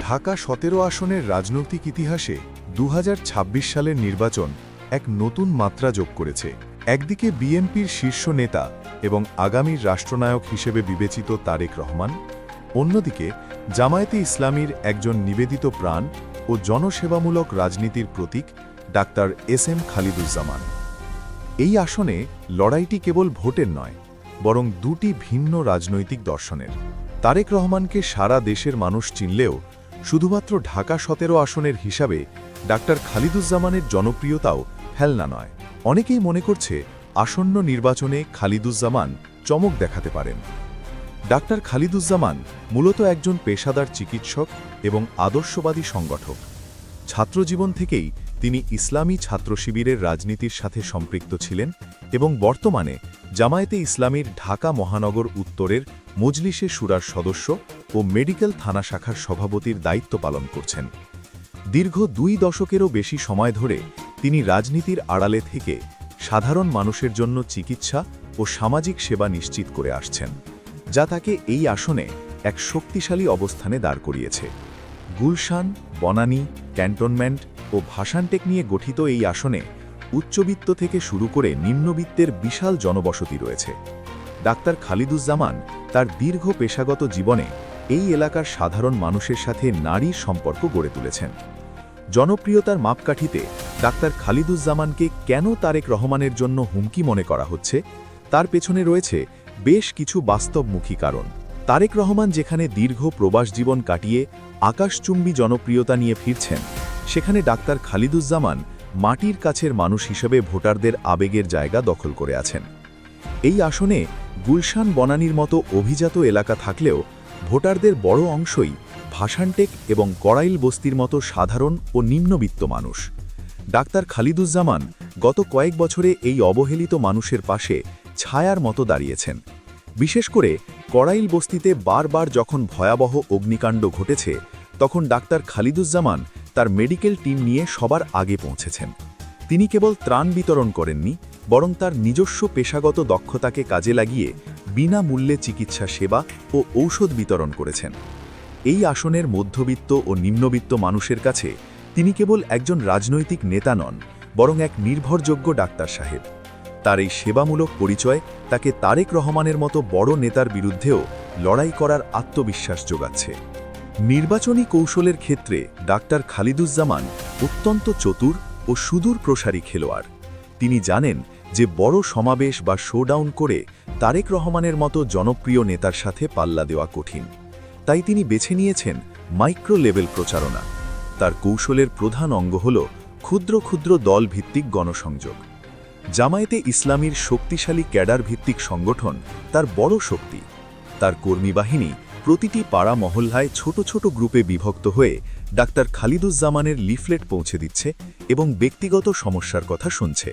ঢাকা ১৭ আসনের রাজনৈতিক ইতিহাসে ২০২৬ সালের নির্বাচন এক নতুন মাত্রা যোগ করেছে। একদিকে বিএনপির শীর্ষ নেতা এবং আগামীর রাষ্ট্রনায়ক হিসেবে বিবেচিত তারেক রহমান, অন্যদিকে জামায়াতে ইসলামীর একজন নিবেদিত প্রাণ ও জনসেবামূলক রাজনীতির প্রতীক ডাক্তার এস.এম. খালিদুজ্জামান। এই আসনে লড়াইটি কেবল ভোটের নয়, বরং দুটি ভিন্ন রাজনৈতিক দর্শনের। তারেক রহমানকে সারা দেশের মানুষ চিনলেও শুধুমাত্র ঢাকা ১৭ আসনের হিসাবে ডাক্তার খালিদুজ্জামানের জনপ্রিয়তাও হেলনা নয়। অনেকেই মনে করছে আসন্ন নির্বাচনে খালিদুজ্জামান চমক দেখাতে পারেন। ডাক্তার খালিদুজ্জামান মূলত একজন পেশাদার চিকিৎসক এবং আদর্শবাদী সংগঠক। ছাত্রজীবন থেকেই তিনি ইসলামী ছাত্র শিবিরের রাজনীতির সাথে সম্পৃক্ত ছিলেন এবং বর্তমানে জামায়াতে ইসলামীর ঢাকা মহানগর উত্তরের মজলিসে শুরার সদস্য ও মেডিকেল থানা শাখার সভাপতির দায়িত্ব পালন করছেন। দীর্ঘ ২ দশকেরও বেশি সময় ধরে তিনি রাজনীতির আড়ালে থেকে সাধারণ মানুষের জন্য চিকিৎসা ও সামাজিক সেবা নিশ্চিত করে আসছেন, যা তাকে এই আসনে এক শক্তিশালী অবস্থানে দাঁড় করিয়েছে। গুলশান, বনানী, ক্যান্টনমেন্ট ও ভাষানটেক নিয়ে গঠিত এই আসনে উচ্চবিত্ত থেকে শুরু করে নিম্নবিত্তের বিশাল জনবসতি রয়েছে। ডাক্তার খালিদুজ্জামান তার দীর্ঘ পেশাগত জীবনে এই এলাকার সাধারণ মানুষের সাথে নারীর সম্পর্ক গড়ে তুলেছেন। জনপ্রিয়তার মাপকাঠিতে ডাক্তার খালিদুজ্জামানকে কেন তারেক রহমানের জন্য হুমকি মনে করা হচ্ছে, তার পেছনে রয়েছে বেশ কিছু বাস্তবমুখী কারণ। তারেক রহমান যেখানে দীর্ঘ প্রবাস জীবন কাটিয়ে আকাশচুম্বী জনপ্রিয়তা নিয়ে ফিরছেন, সেখানে ডাক্তার খালিদুজ্জামান মাটির কাছের মানুষ হিসেবে ভোটারদের আবেগের জায়গা দখল করে আছেন। এই আসনে গুলশান, বনানীর মতো অভিজাত এলাকা থাকলেও ভোটারদের বড় অংশই ভাষানটেক এবং কড়াইল বস্তির মতো সাধারণ ও নিম্নবিত্ত মানুষ। ডাক্তার খালিদুজ্জামান গত কয়েক বছরে এই অবহেলিত মানুষের পাশে ছায়ার মতো দাঁড়িয়েছেন। বিশেষ করে কড়াইল বস্তিতে বারবার যখন ভয়াবহ অগ্নিকাণ্ড ঘটেছে, তখন ডাক্তার খালিদুজ্জামান তার মেডিকেল টিম নিয়ে সবার আগে পৌঁছেছেন। তিনি কেবল ত্রাণ বিতরণ করেননি, বরং তার নিজস্ব পেশাগত দক্ষতাকে কাজে লাগিয়ে বিনামূল্যে চিকিৎসা সেবা ও ঔষধ বিতরণ করেছেন। এই আসনের মধ্যবিত্ত ও নিম্নবিত্ত মানুষের কাছে তিনি কেবল একজন রাজনৈতিক নেতা নন, বরং এক নির্ভরযোগ্য ডাক্তার সাহেব। তার এই সেবামূলক পরিচয় তাকে তারেক রহমানের মতো বড় নেতার বিরুদ্ধেও লড়াই করার আত্মবিশ্বাস যোগাচ্ছে। নির্বাচনী কৌশলের ক্ষেত্রে ডাক্তার খালিদুজ্জামান অত্যন্ত চতুর ও সুদূর প্রসারী খেলোয়াড়। তিনি জানেন যে বড় সমাবেশ বা শোডাউন করে তারেক রহমানের মতো জনপ্রিয় নেতার সাথে পাল্লা দেওয়া কঠিন। তাই তিনি বেছে নিয়েছেন মাইক্রো লেভেল প্রচারণা। তার কৌশলের প্রধান অঙ্গ হল ক্ষুদ্র ক্ষুদ্র দল ভিত্তিক গণসংযোগ। জামায়াতে ইসলামীর শক্তিশালী ক্যাডার ভিত্তিক সংগঠন তার বড় শক্তি। তার কর্মী বাহিনী প্রতিটি পাড়া মহল্লায় ছোট ছোট গ্রুপে বিভক্ত হয়ে ডাক্তার খালিদুজ্জামানের লিফলেট পৌঁছে দিচ্ছে এবং ব্যক্তিগত সমস্যার কথা শুনছে।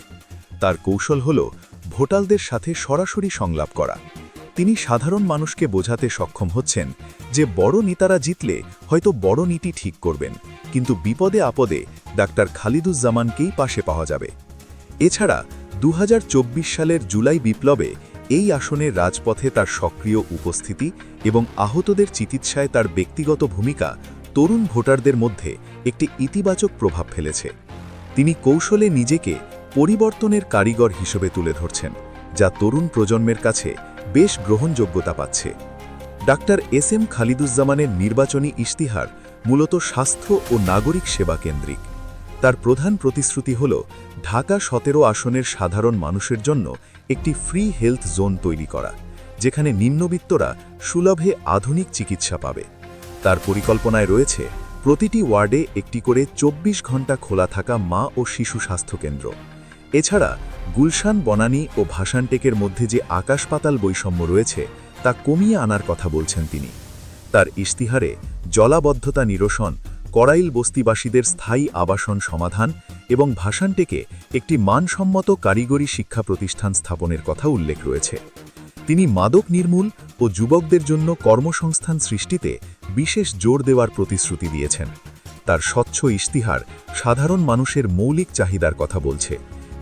তার কৌশল হল ভোটারদের সাথে সরাসরি সংলাপ করা। তিনি সাধারণ মানুষকে বোঝাতে সক্ষম হচ্ছেন যে বড় নেতারা জিতলে হয়তো বড় নীতি ঠিক করবেন, কিন্তু বিপদে আপদে ডাক্তার খালিদুজ্জামানকেই পাশে পাওয়া যাবে। এছাড়া ২০২৪ সালের জুলাই বিপ্লবে এই আসনের রাজপথে তার সক্রিয় উপস্থিতি এবং আহতদের চিকিৎসায় তার ব্যক্তিগত ভূমিকা তরুণ ভোটারদের মধ্যে একটি ইতিবাচক প্রভাব ফেলেছে। তিনি কৌশলে নিজেকে পরিবর্তনের কারিগর হিসেবে তুলে ধরছেন, যা তরুণ প্রজন্মের কাছে বেশ গ্রহণযোগ্যতা পাচ্ছে। Doctor SM. খালিদুজ্জামানের নির্বাচনী ইশতিহার মূলত স্বাস্থ্য ও নাগরিক সেবা কেন্দ্রিক। তার প্রধান প্রতিশ্রুতি হল ঢাকা ১৭ আসনের সাধারণ মানুষের জন্য একটি ফ্রি হেলথ জোন তৈরি করা, যেখানে নিম্নবিত্তরা সুলভে আধুনিক চিকিৎসা পাবে। তার পরিকল্পনায় রয়েছে প্রতিটি ওয়ার্ডে একটি করে ২৪ ঘণ্টা খোলা থাকা মা ও শিশু স্বাস্থ্যকেন্দ্র। এছাড়া গুলশান, বনানী ও ভাষানটেকের মধ্যে যে আকাশ-পাতাল বৈষম্য রয়েছে তা কমিয়ে আনার কথা বলছেন তিনি। তার ইশতিহারে জলাবদ্ধতা নিরসন, কড়াইল বস্তিবাসীদের স্থায়ী আবাসন সমাধান এবং ভাষানটেকে একটি মানসম্মত কারিগরি শিক্ষা প্রতিষ্ঠান স্থাপনের কথা উল্লেখ রয়েছে। তিনি মাদক নির্মূল ও যুবকদের জন্য কর্মসংস্থান সৃষ্টিতে বিশেষ জোর দেওয়ার প্রতিশ্রুতি দিয়েছেন। তার স্বচ্ছ ইশতিহার সাধারণ মানুষের মৌলিক চাহিদার কথা বলছে,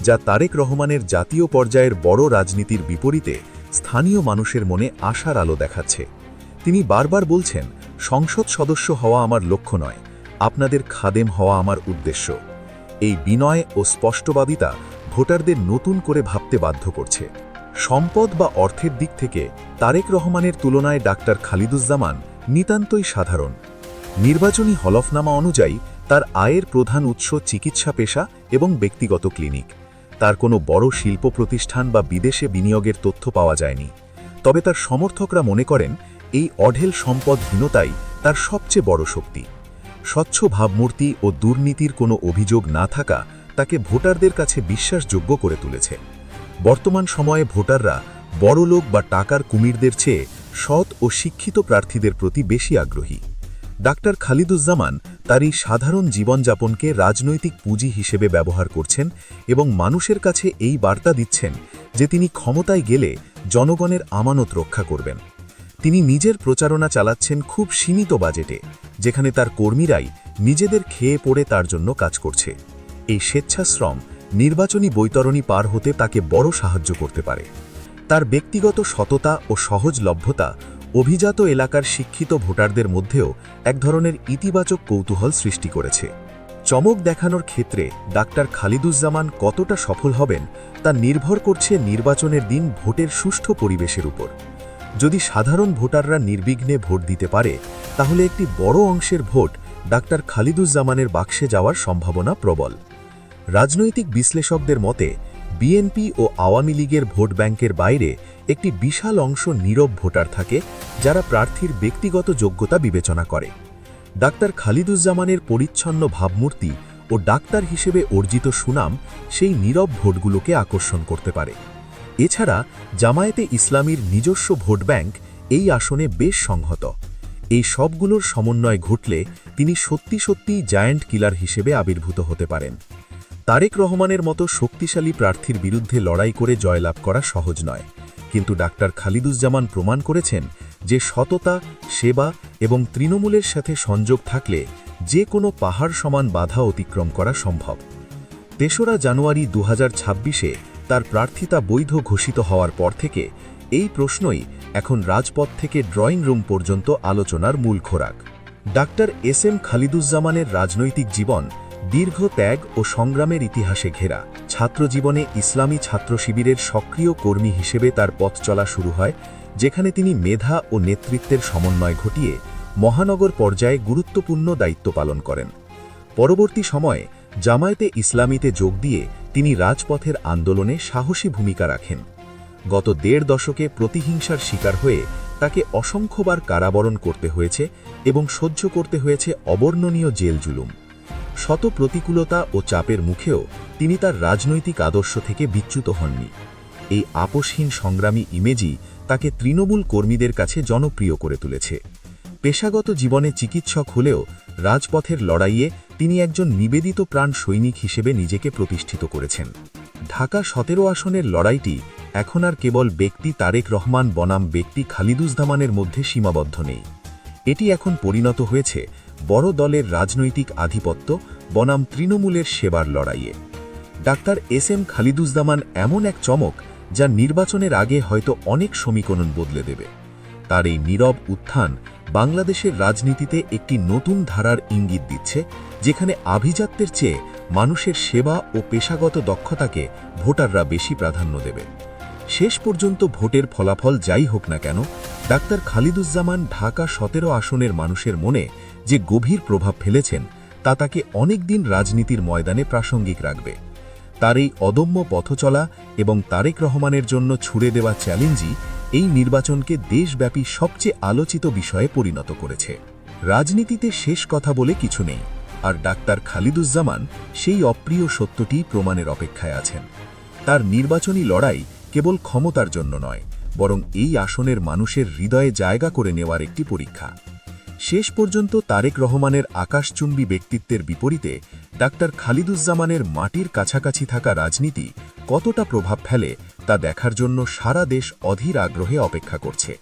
যা তারেক রহমানের জাতীয় পর্যায়ের বড় রাজনীতির বিপরীতে স্থানীয় মানুষের মনে আশার আলো দেখাচ্ছে। তিনি বারবার বলছেন সংসদ সদস্য হওয়া আমার লক্ষ্য নয়, আপনাদের খাদেম হওয়া আমার উদ্দেশ্য। এই বিনয় ও স্পষ্টবাদিতা ভোটারদের নতুন করে ভাবতে বাধ্য করছে। সম্পদ বা অর্থের দিক থেকে তারেক রহমানের তুলনায় ডাক্তার খালিদুজ্জামান নিতান্তই সাধারণ। নির্বাচনী হলফনামা অনুযায়ী তার আয়ের প্রধান উৎস চিকিৎসা পেশা এবং ব্যক্তিগত ক্লিনিক। তার কোনো বড় শিল্প প্রতিষ্ঠান বা বিদেশে বিনিয়োগের তথ্য পাওয়া যায়নি। তবে তার সমর্থকরা মনে করেন এই অঢেল সম্পদহীনতাই তার সবচেয়ে বড় শক্তি। স্বচ্ছ ভাবমূর্তি ও দুর্নীতির কোনো অভিযোগ না থাকা তাকে ভোটারদের কাছে বিশ্বাসযোগ্য করে তুলেছে। বর্তমান সময়ে ভোটাররা বড়লোক বা টাকার কুমিরদের চেয়ে সৎ ও শিক্ষিত প্রার্থীদের প্রতি বেশি আগ্রহী। ডাক্তার খালিদুজ্জামান তার এই সাধারণ জীবনযাপনকে রাজনৈতিক পুঁজি হিসেবে ব্যবহার করছেন এবং মানুষের কাছে এই বার্তা দিচ্ছেন যে তিনি ক্ষমতায় গেলে জনগণের আমানত রক্ষা করবেন। তিনি নিজের প্রচারণা চালাচ্ছেন খুব সীমিত বাজেটে, যেখানে তার কর্মীরাই নিজেদের খেয়ে পড়ে তার জন্য কাজ করছে। এই স্বেচ্ছাশ্রম নির্বাচনী বৈতরণী পার হতে তাকে বড় সাহায্য করতে পারে। তার ব্যক্তিগত সততা ও সহজলভ্যতা অভিজাত এলাকার শিক্ষিত ভোটারদের মধ্যেও এক ধরনের ইতিবাচক কৌতূহল সৃষ্টি করেছে। চমক দেখানোর ক্ষেত্রে ডাক্তার খালিদুজ্জামান কতটা সফল হবেন তা নির্ভর করছে নির্বাচনের দিন ভোটের সুষ্ঠু পরিবেশের উপর। যদি সাধারণ ভোটাররা নির্বিঘ্নে ভোট দিতে পারে, তাহলে একটি বড় অংশের ভোট ডাক্তার খালিদুজ্জামানের বাক্সে যাওয়ার সম্ভাবনা প্রবল। রাজনৈতিক বিশ্লেষকদের মতে বিএনপি ও আওয়ামী লীগের ভোট ব্যাংকের বাইরে একটি বিশাল অংশ নীরব ভোটার থাকে, যারা প্রার্থীর ব্যক্তিগত যোগ্যতা বিবেচনা করে। ডাক্তার খালিদুজ্জামানের পরিচ্ছন্ন ভাবমূর্তি ও ডাক্তার হিসেবে অর্জিত সুনাম সেই নীরব ভোটগুলোকে আকর্ষণ করতে পারে। এছাড়া জামায়াতে ইসলামীর নিজস্ব ভোট ব্যাংক এই আসনে বেশ সংহত। এই সবগুলোর সমন্বয় ঘটলে তিনি সত্যি সত্যিই জায়ান্ট কিলার হিসেবে আবির্ভূত হতে পারেন। তারেক রহমানের মতো শক্তিশালী প্রার্থীর বিরুদ্ধে লড়াই করে জয়লাভ করা সহজ নয়, কিন্তু ডাক্তার খালিদুজ্জামান প্রমাণ করেছেন যে সততা, সেবা এবং তৃণমূলের সাথে সংযোগ থাকলে যে কোনো পাহাড় সমান বাধা অতিক্রম করা সম্ভব। ৩রা জানুয়ারি ২০২৬-এ তার প্রার্থিতা বৈধ ঘোষিত হওয়ার পর থেকে এই প্রশ্নই এখন রাজপথ থেকে ড্রয়িং রুম পর্যন্ত আলোচনার মূল খোরাক। Doctor SM. খালিদুজ্জামানের রাজনৈতিক জীবন দীর্ঘ ত্যাগ ও সংগ্রামের ইতিহাসে ঘেরা। ছাত্রজীবনে ইসলামী ছাত্র শিবিরের সক্রিয় কর্মী হিসেবে তার পথ চলা শুরু হয়, যেখানে তিনি মেধা ও নেতৃত্বের সমন্বয় ঘটিয়ে মহানগর পর্যায়ে গুরুত্বপূর্ণ দায়িত্ব পালন করেন। পরবর্তী সময়ে জামায়াতে ইসলামীতে যোগ দিয়ে তিনি রাজপথের আন্দোলনে সাহসী ভূমিকা রাখেন। গত ১.৫ দশকে প্রতিহিংসার শিকার হয়ে তাকে অসংখ্যবার কারাবরণ করতে হয়েছে এবং সহ্য করতে হয়েছে অবর্ণনীয় জেল জুলুম। শত প্রতিকূলতা ও চাপের মুখেও তিনি তার রাজনৈতিক আদর্শ থেকে বিচ্যুত হননি। এই আপোষহীন সংগ্রামী ইমেজই তাকে তৃণমূল কর্মীদের কাছে জনপ্রিয় করে তুলেছে। পেশাগত জীবনে চিকিৎসক হলেও রাজপথের লড়াইয়ে তিনি একজন নিবেদিত প্রাণ সৈনিক হিসেবে নিজেকে প্রতিষ্ঠিত করেছেন। ঢাকা ১৭ আসনের লড়াইটি এখন আর কেবল ব্যক্তি তারেক রহমান বনাম ব্যক্তি খালিদুজ্জামানের মধ্যে সীমাবদ্ধ নেই। এটি এখন পরিণত হয়েছে বড় দলের রাজনৈতিক আধিপত্য বনাম তৃণমূলের সেবার লড়াইয়ে। Doctor SM. খালিদুজ্জামান এমন এক চমক যা নির্বাচনের আগে হয়তো অনেক সমীকরণ বদলে দেবে। তার এই নীরব উত্থান বাংলাদেশের রাজনীতিতে একটি নতুন ধারার ইঙ্গিত দিচ্ছে, যেখানে আভিজাত্যের চেয়ে মানুষের সেবা ও পেশাগত দক্ষতাকে ভোটাররা বেশি প্রাধান্য দেবে। শেষ পর্যন্ত ভোটের ফলাফল যাই হোক না কেন, ডাক্তার খালিদুজ্জামান ঢাকা ১৭ আসনের মানুষের মনে যে গভীর প্রভাব ফেলেছেন তা তাকে অনেক দিন রাজনীতির ময়দানে প্রাসঙ্গিক রাখবে। তার এই অদম্য পথচলা এবং তারেক রহমানের জন্য ছুড়ে দেওয়া চ্যালেঞ্জই এই নির্বাচনকে দেশব্যাপী সবচেয়ে আলোচিত বিষয়ে পরিণত করেছে। রাজনীতিতে শেষ কথা বলে কিছু নেই, আর ডাক্তার খালিদুজ্জামান সেই অপ্রিয় সত্যটি প্রমাণের অপেক্ষায় আছেন। তার নির্বাচনী লড়াই কেবল ক্ষমতার জন্য নয়, বরং এই আসনের মানুষের হৃদয়ে জায়গা করে নেওয়ার একটি পরীক্ষা। শেষ পর্যন্ত তারেক রহমানের আকাশচুম্বী ব্যক্তিত্বের বিপরীতে ডাক্তার খালিদুজ্জামানের মাটির কাছাকাছি থাকা রাজনীতি কতটা প্রভাব ফেলে তা দেখার জন্য সারা দেশ অধীর আগ্রহে অপেক্ষা করছে।